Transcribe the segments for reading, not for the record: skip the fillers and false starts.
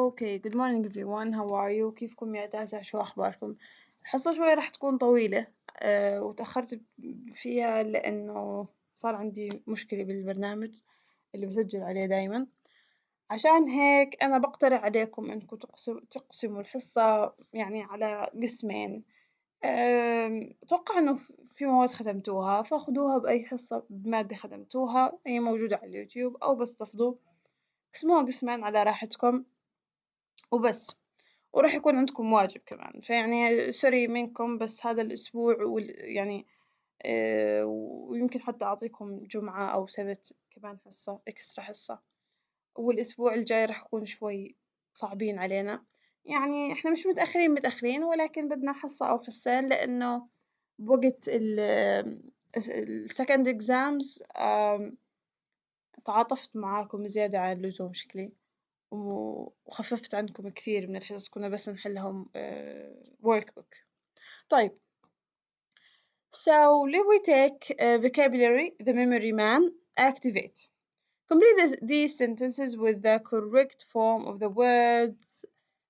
Okay, good morning everyone, how are you? كيفكم يا تاسع؟ شو أخباركم؟ الحصة شوي راح تكون طويلة وتأخرت فيها لأنه صار عندي مشكلة بالبرنامج اللي بسجل عليه دايما، عشان هيك أنا بقترح عليكم إنكم تقسموا الحصة يعني على قسمين. أتوقع إنه في مواد ختمتوها فخذوها بأي حصة بمادة ختمتوها هي موجودة على اليوتيوب أو بس تفضوا قسموها قسمين على راحتكم وبس، وراح يكون عندكم واجب كمان، فيعني سوري منكم بس هذا الأسبوع يعني ويمكن حتى أعطيكم جمعة أو سبت كمان حصة إكسترا حصة، والأسبوع الجاي راح يكون شوي صعبين علينا، يعني إحنا مش متأخرين ولكن بدنا حصة أو حصتين لأنه بوقت السكند إكزامز تعاطفت معاكم زيادة عن اللزوم شكلي. وخففت عنكم كثير من الحصص، كنا بس نحلهم workbook. طيب so let we take vocabulary the memory man activate. Complete these sentences with the correct form of the words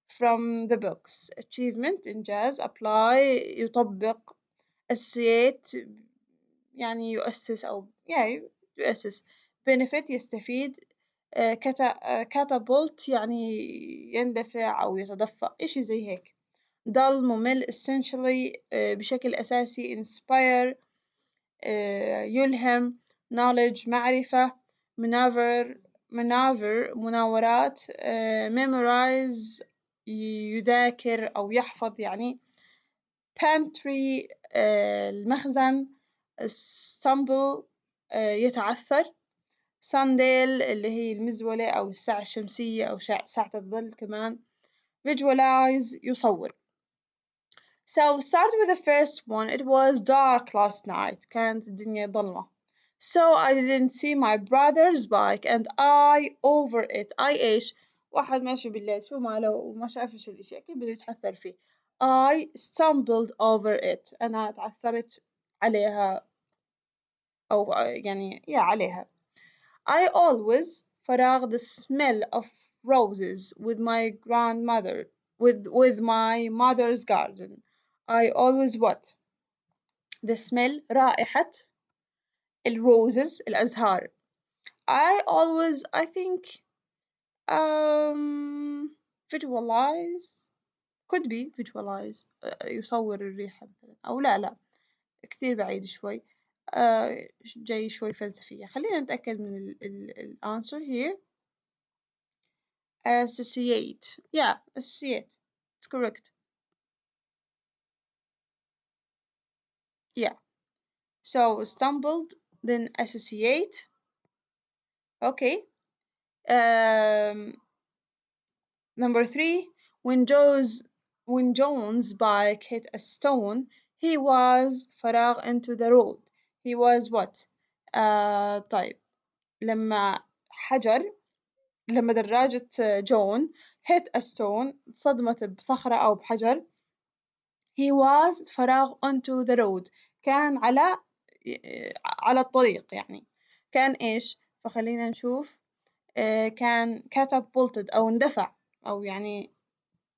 from the books. Achievement إنجاز. Apply يطبق. Associate يعني يؤسس أو يؤسس. Benefit يستفيد. catapult يعني يندفع أو يتدفق إشي زي هيك. dull ممل essentially بشكل أساسي inspire يلهم knowledge معرفة maneuver مناورات memorize يذاكر أو يحفظ يعني pantry المخزن stumble يتعثر Sundial اللي هي المزولة أو الساعة الشمسية أو ساعة الظل كمان visualize يصور. So start with the first one. It was dark last night. كانت الدنيا ضلمة. So I didn't see my brother's bike and I over it. I إيش؟ واحد ماشي بالليل شو ماله وما شاف شو الإشي أكيد بده يتعثر فيه. I stumbled over it. أنا تعثرت عليها أو يعني عليها. I always فراغ the smell of roses with my grandmother with my mother's garden. I always what? The smell رائحة الرoses الأزهار. I always I think visualize could be visualize يصور الريحة مثلا أو لا كثير بعيد شوي جاي شوي فلسفية. خلينا نتأكد من ال answer here. Associate. Yeah, associate. It's correct. Yeah. So stumbled, then associate. Okay. Number 3. When John's bike hit a stone, he was فراغ into the road. He was what? طيب. لما دراجة جون hit a stone صدمت بصخرة أو بحجر. He was فراغ onto the road. كان على الطريق يعني. كان إيش؟ فخلينا نشوف. كان catapulted أو اندفع أو يعني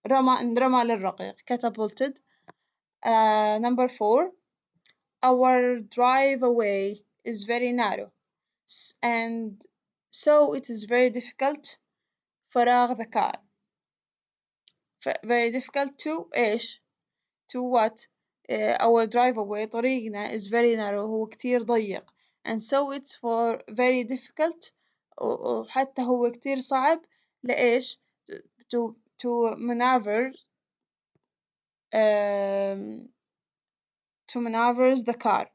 انرمى للرقيق. catapulted. Number 4. Our drive away is very narrow. And so it is very difficult فراغ the car. very difficult to إيش؟ to what? Our drive away طريقنا is very narrow هو كتير ضيق and so it's for very difficult وحتى هو كتير صعب لإيش to maneuver to maneuver the car.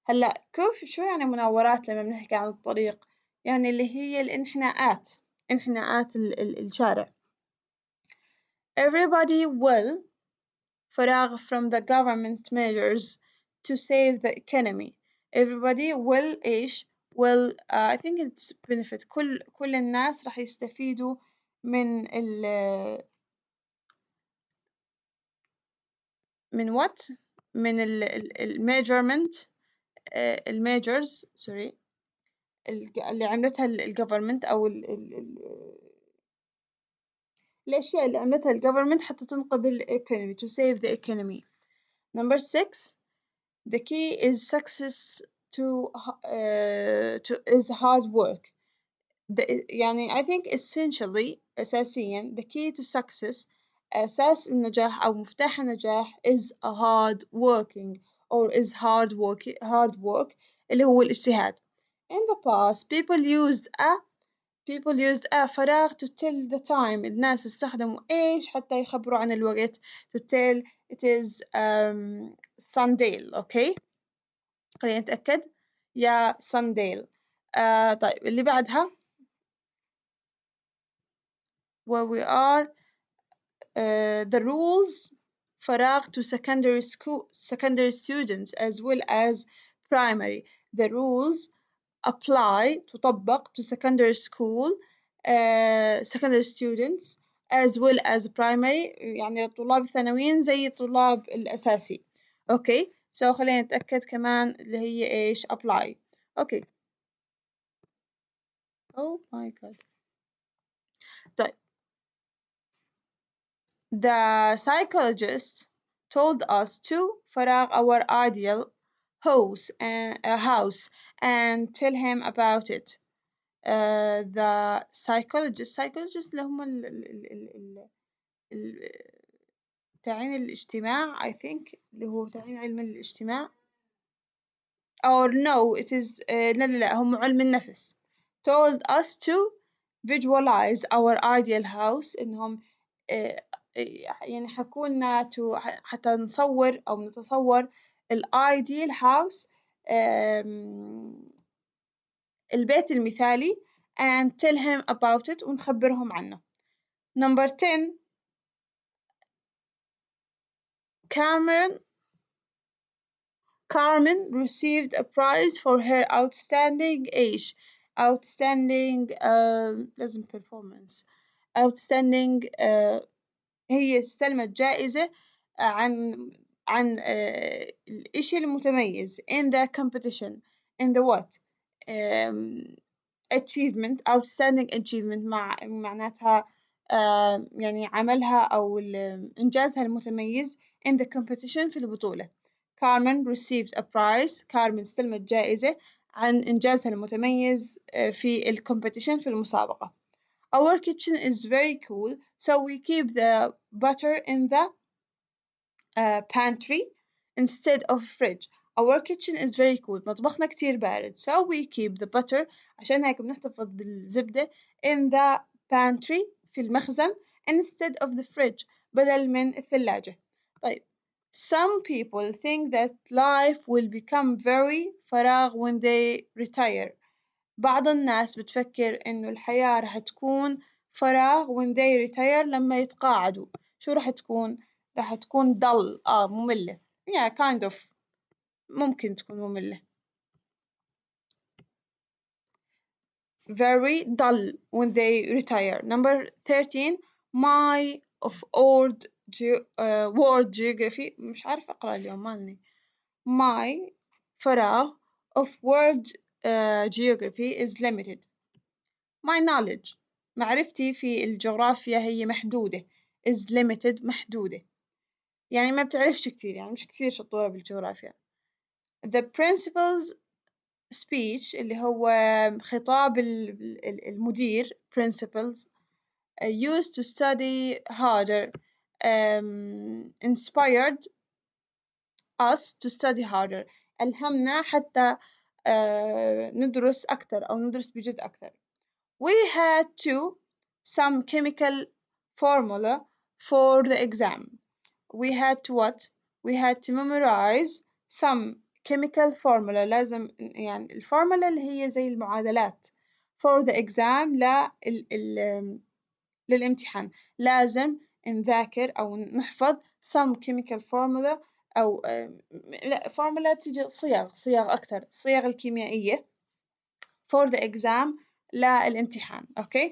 هلا شو يعني مناورات لما بنحكي عن الطريق؟ يعني اللي هي انحناءات الشارع. Everybody will فراغ from the government measures to save the economy. Everybody will إيش؟ will I think it's benefit كل الناس راح يستفيدوا من what؟ من measurement measures sorry اللي عملتها government أو الأشياء اللي عملتها ال government حتى تنقذ ال economy to save the economy. Number 6, the key is success to is hard work. يعني I think essentially أساسيا the key to success أساس النجاح أو مفتاح النجاح is a hard working or is hard work اللي هو الاجتهاد. In the past people used a فراغ to tell the time. الناس استخدموا إيش حتى يخبروا عن الوقت to tell it is Sunday. okay خلينا نتأكد يا Sunday. طيب اللي بعدها where we are the rules فراغ to secondary students as well as primary. The rules apply تطبق to secondary school secondary students as well as primary يعني الطلاب الثانويين زي الطلاب الأساسي. okay so خلينا نتأكد كمان اللي هي إيش apply. okay oh my god. طيب the psychologist told us to فراغ our ideal house and tell him about it. the psychologist اللي هم تعين الاجتماع I think اللي هو تعين علم الاجتماع or no it is لا هم علم النفس told us to visualize our ideal house إنهم يعني حكولنا حتى نصور أو نتصور ال ideal house البيت المثالي and tell him about it ونخبرهم عنه. Number 10 Carmen received a prize for her outstanding لازم performance outstanding هي استلمت جائزة عن الإشي المتميز in the competition in the what achievement outstanding achievement معناتها يعني عملها أو إنجازها المتميز in the competition في البطولة. Carmen received a prize. Carmen استلمت جائزة عن إنجازها المتميز في الcompetition في المسابقة. Our kitchen is very cool, so we keep the butter in the pantry instead of fridge. Our kitchen is very cool. مطبخنا كتير بارد. So we keep the butter عشان هيك بنحتفظ بالزبدة in the pantry في المخزن instead of the fridge بدل من الثلاجة. طيب some people think that life will become very فراغ when they retire. بعض الناس بتفكر إنه الحياة راح تكون فراغ when they retire لما يتقاعدوا. شو راح تكون؟ راح تكون dull مملة. yeah kind of ممكن تكون مملة. very dull when they retire. Number 13 my of world geography مش عارفة أقرأ اليوم مالني. my فراغ of world geography is limited. My knowledge معرفتي في الجغرافيا هي محدودة is limited محدودة يعني ما بتعرفش كتير يعني مش كتير شطورة بالجغرافيا. The principal's speech اللي هو خطاب المدير principals used to study harder inspired us to study harder ألهمنا حتى ندرس أكتر أو ندرس بجد أكتر. We had to some chemical formula for the exam. We had to what? We had to memorize some chemical formula لازم يعني الفورمولا اللي هي زي المعادلات for the exam للامتحان لازم نذاكر أو نحفظ some chemical formula أو لا formula بتيجي صيغ أكتر الصيغ الكيميائية for the exam للامتحان. okay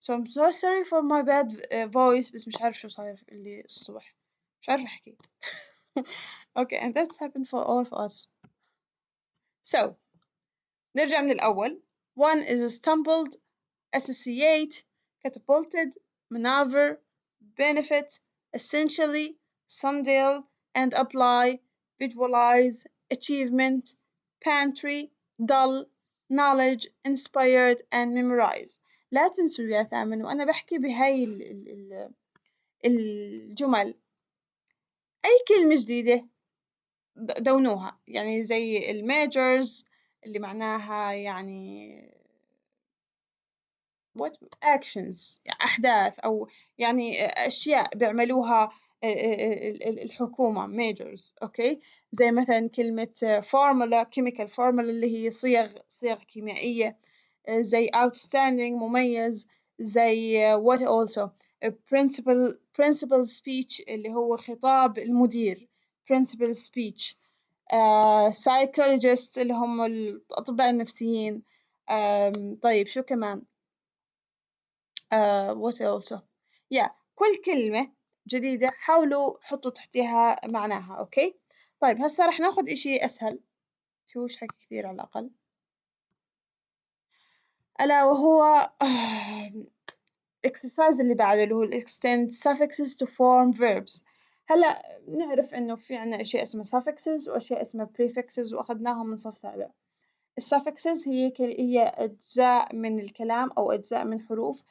so I'm so sorry for my bad voice بس مش عارف شو صاير اللي الصبح مش عارف أحكي. okay and that's happened for all of us. so نرجع من الأول. one is stumbled associate catapulted maneuver benefit, essentially, sundial, and apply, visualize, achievement, pantry, dull, knowledge, inspired, and memorize. لا تنسوا يا ثامن وأنا بحكي بهاي الجمل أي كلمة جديدة دونوها، يعني زي الميجرز اللي معناها يعني what actions يعني أحداث أو يعني أشياء بيعملوها الحكومة majors أوكي زي مثلا كلمة formula chemical formula اللي هي صيغ كيميائية زي outstanding مميز زي what also principal speech اللي هو خطاب المدير principal speech psychologists اللي هم الأطباء النفسيين طيب شو كمان what also كل كلمة جديدة حاولوا حطوا تحتها معناها أوكي طيب هسا رح ناخد إشي أسهل فيهوش حكي كثير على الأقل ألا وهو exercise اللي بعده اللي هو extend suffixes to form verbs هلا نعرف إنه في عنا أشياء اسمها suffixes وأشياء اسمها prefixes وأخذناهم من صف سابع الsuffixes هي أجزاء من الكلام أو أجزاء من حروف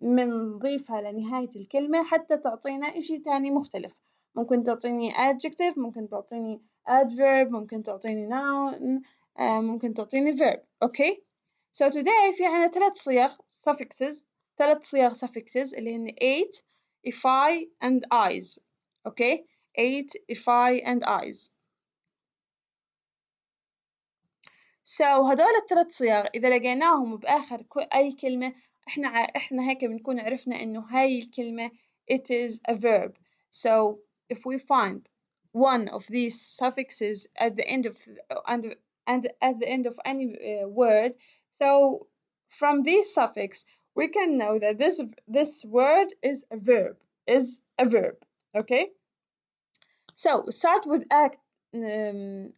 بنضيفها لنهاية الكلمة حتى تعطينا إشي تاني مختلف ممكن تعطيني adjective ممكن تعطيني adverb ممكن تعطيني noun ممكن تعطيني verb أوكي so today في عنا 3 صيغ suffixes 3 صيغ suffixes اللي هن ate ify and eyes أوكي ate ify and eyes so هدول الثلاث صيغ إذا لقيناهم بآخر أي كلمة إحنا هيك بنكون عرفنا إنه هاي الكلمة it is a verb so if we find one of these suffixes at the end of and at the end of any word so from this suffix we can know that this word is a verb okay so start with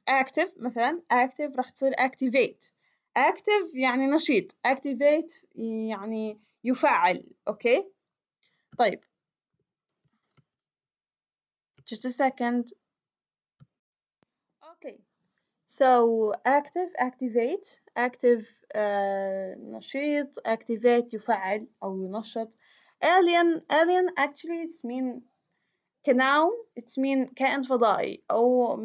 active مثلا active راح تصير activate active يعني نشيط activate يعني يفعل okay طيب just a second okay so activate active نشيط activate يفعل أو ينشط alien actually it's mean كnoun it's mean كائن فضائي أو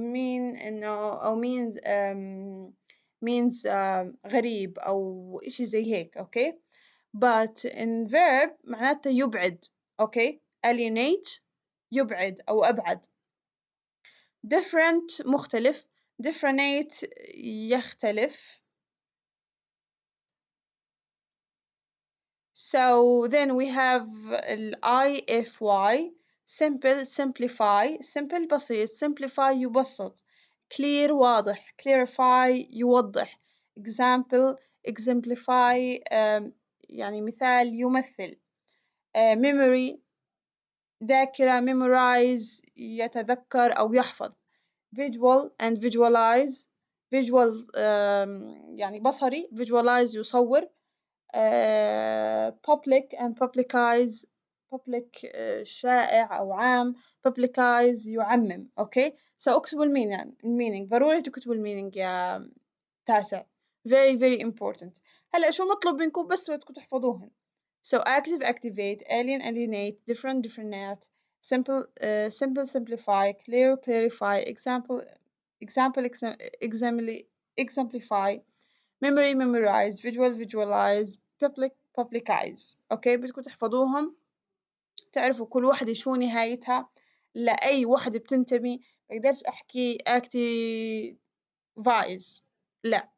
means غريب أو إشي زي هيك أوكي but in verb معناته يبعد أوكي alienate يبعد أو أبعد different مختلف differentiate يختلف so then we have IFY simple simplify simple بسيط simplify يبسط clear واضح clarify يوضح example exemplify يعني مثال يمثل memory ذاكرة memorize يتذكر أو يحفظ visual and visualize visual يعني بصري visualize يصور public and publicize public شائع أو عام publicize يعمم أوكي so اكتبوا المينينج ضروري تكتبوا المينينج يا تاسع very very important هلا شو مطلوب منكم بس بدكم تحفظوهن so active activate alien alienate different differentiate simple simple simplify clear clarify example exemplify memory memorize visual visualize publicize أوكي بدكم تحفظوهم تعرفوا كل وحدة شو نهايتها لأي وحدة بتنتمي بقدرش أحكي activise لا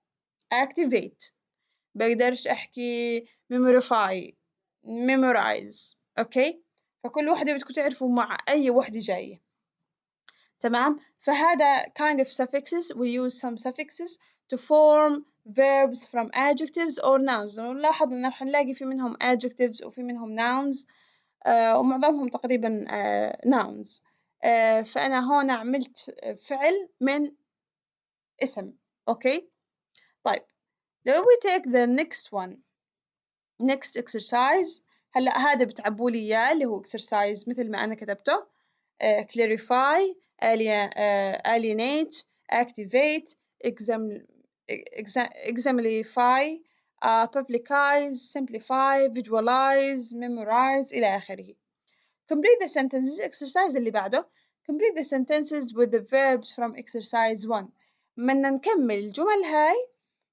activate بقدرش أحكي memorize أوكي فكل وحدة بدكم تعرفوا مع أي وحدة جاية تمام فهذا kind of suffixes we use some suffixes to form verbs from adjectives or nouns نلاحظ إن راح نلاقي في منهم adjectives وفي منهم nouns ومعظمهم تقريبا nouns فأنا هون عملت فعل من اسم أوكي طيب لو we take the next exercise هلا هذا بتعبوا لي إياه اللي هو exercise مثل ما أنا كتبته. clarify, alienate, activate, exemplify, publicize, simplify, visualize, memorize إلى آخره. Complete the sentences. exercise اللي بعده. Complete the sentences with the verbs from exercise 1. بدنا نكمل الجمل هاي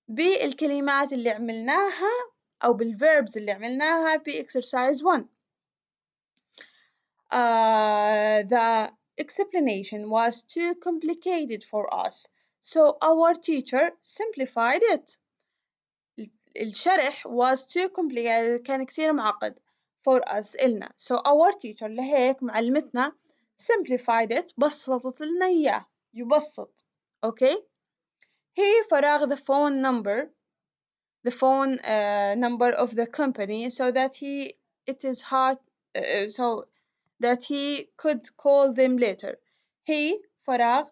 بالكلمات اللي عملناها أو بالverbs اللي عملناها بexercise 1. The explanation was too complicated for us, so our teacher simplified it. الشرح was too complicated كان كثير معقد for us إلنا. So our teacher لهيك معلمتنا simplified it بسطت لنا إياه يبسط. Okay. He فراغ the phone number of the company so that it is hard so that he could call them later. He فراغ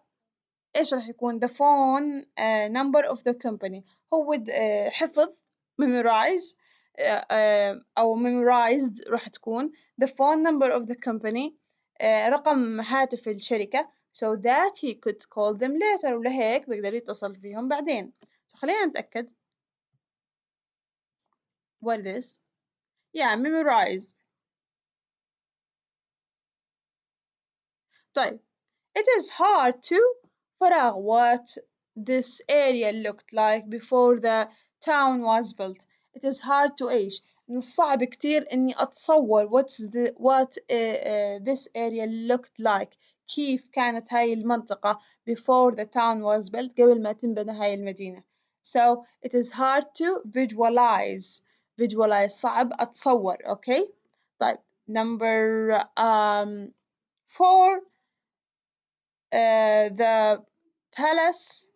إيش راح يكون the phone number of the company. هو حفظ memorize أو memorized راح تكون the phone number of the company رقم هاتف الشركة so that he could call them later ولهيك بيقدر يتصل فيهم بعدين. So خلينا نتأكد. What it is? Yeah, memorized. طيب. It is hard to فراغ what this area looked like before the town was built. It is hard to إيش من الصعب كتير إني أتصور what this area looked like كيف كانت هاي المنطقة before the town was built قبل ما تنبنى هاي المدينة. So it is hard to visualize صعب أتصور. Okay. طيب number 4. The palace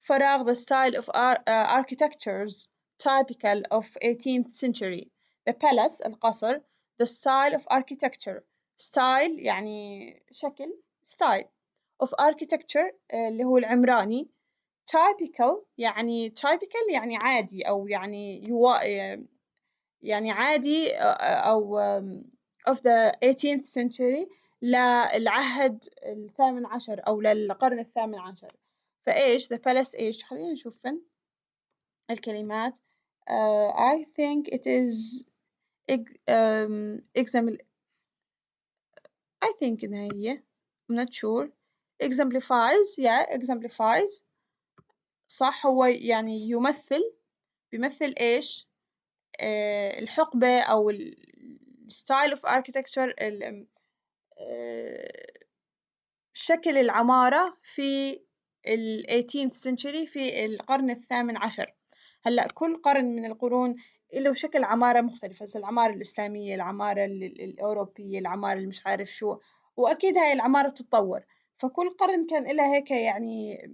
فراغ the style of architectures typical of 18th century. The palace القصر the style of architecture style يعني شكل style of architecture اللي هو العمراني typical يعني عادي أو يعني عادي أو of the 18th century للعهد الثامن عشر أو للقرن الثامن عشر. فإيش the palace إيش خلينا نشوف فين الكلمات. I think it is I think إنها هي I'm not sure exemplifies exemplifies صح هو يعني بيمثل إيش الحقبة أو style of architecture شكل العمارة في ال 18th century في القرن الثامن عشر. هلأ كل قرن من القرون له شكل عمارة مختلفة زي العمارة الإسلامية العمارة الأوروبية العمارة اللي مش عارف شو وأكيد هاي العمارة بتتطور فكل قرن كان لها هيك يعني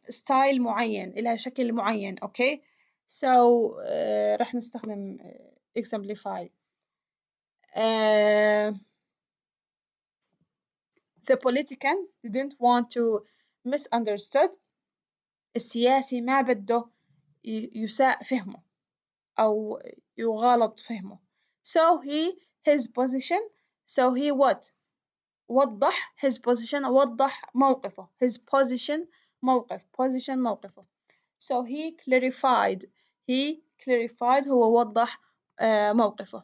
ستايل معين لها شكل معين. أوكي so راح نستخدم exemplify. The politician didn't want to misunderstood. السياسي ما بده يساء فهمه أو يغالط فهمه. So his position what وضح his position وضح موقفه his position موقفه. So he clarified هو وضح موقفه.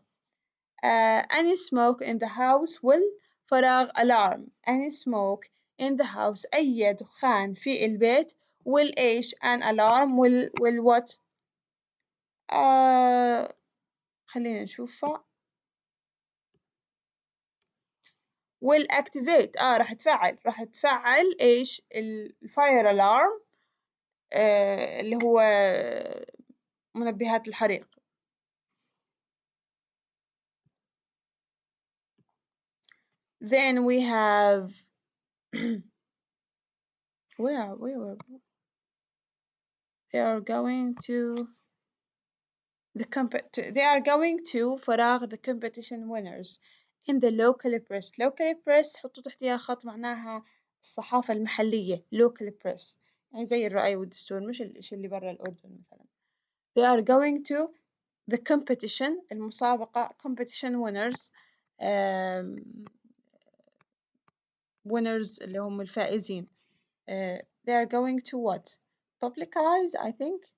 Any smoke in the house will فراغ alarm. Any smoke in the house أي دخان في البيت will إيش an alarm will what خلينا نشوفها will activate راح تفعل إيش الفاير alarm اللي هو منبهات الحريق. Then we have where they are going to فراغ the competition winners in the local press. local press حطوا تحتها خط معناها الصحافة المحلية local press يعني زي الرأي والدستور مش الإشي اللي برا الأردن مثلا. they are going to the competition المسابقة competition winners winners اللي هم الفائزين they are going to what publicize I think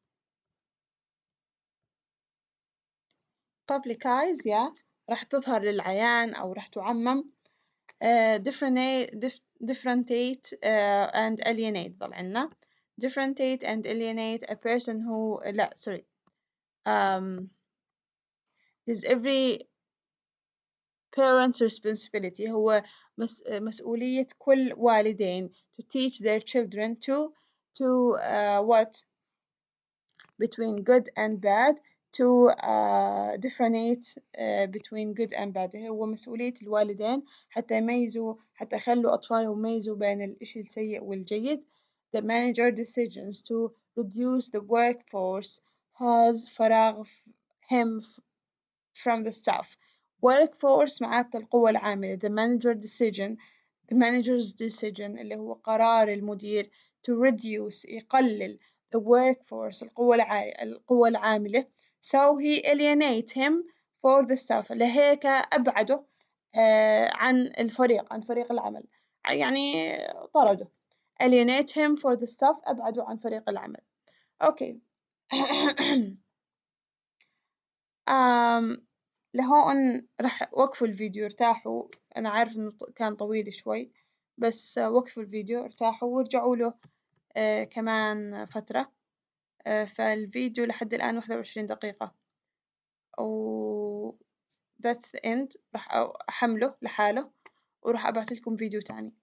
publicize yeah راح تظهر للعيان أو راح تعمم differentiate and alienate ظل عنا differentiate and alienate a person who لا sorry is every parent's responsibility هو مسؤولية كل والدين to teach their children to what between good and bad to differentiate between good and bad هو مسؤولية الوالدين حتى يميزوا حتى يخلوا أطفالهم يميزوا بين الإشي السيء والجيد. The manager decisions to reduce the workforce has فراغ him from the staff. workforce معناتها القوة العاملة. The manager's decision اللي هو قرار المدير to reduce يقلل the workforce القوة العاملة so he alienate him for the staff لهيك أبعده عن الفريق عن فريق العمل يعني طرده alienate him for the staff أبعده عن فريق العمل أوكي لهون راح وقفوا الفيديو ارتاحوا أنا عارف إنه كان طويل شوي بس وقفوا الفيديو ارتاحوا وارجعوا له كمان فترة فالفيديو لحد الآن 21 دقيقة و that's the end راح أحمله لحاله وراح أبعث لكم فيديو تاني.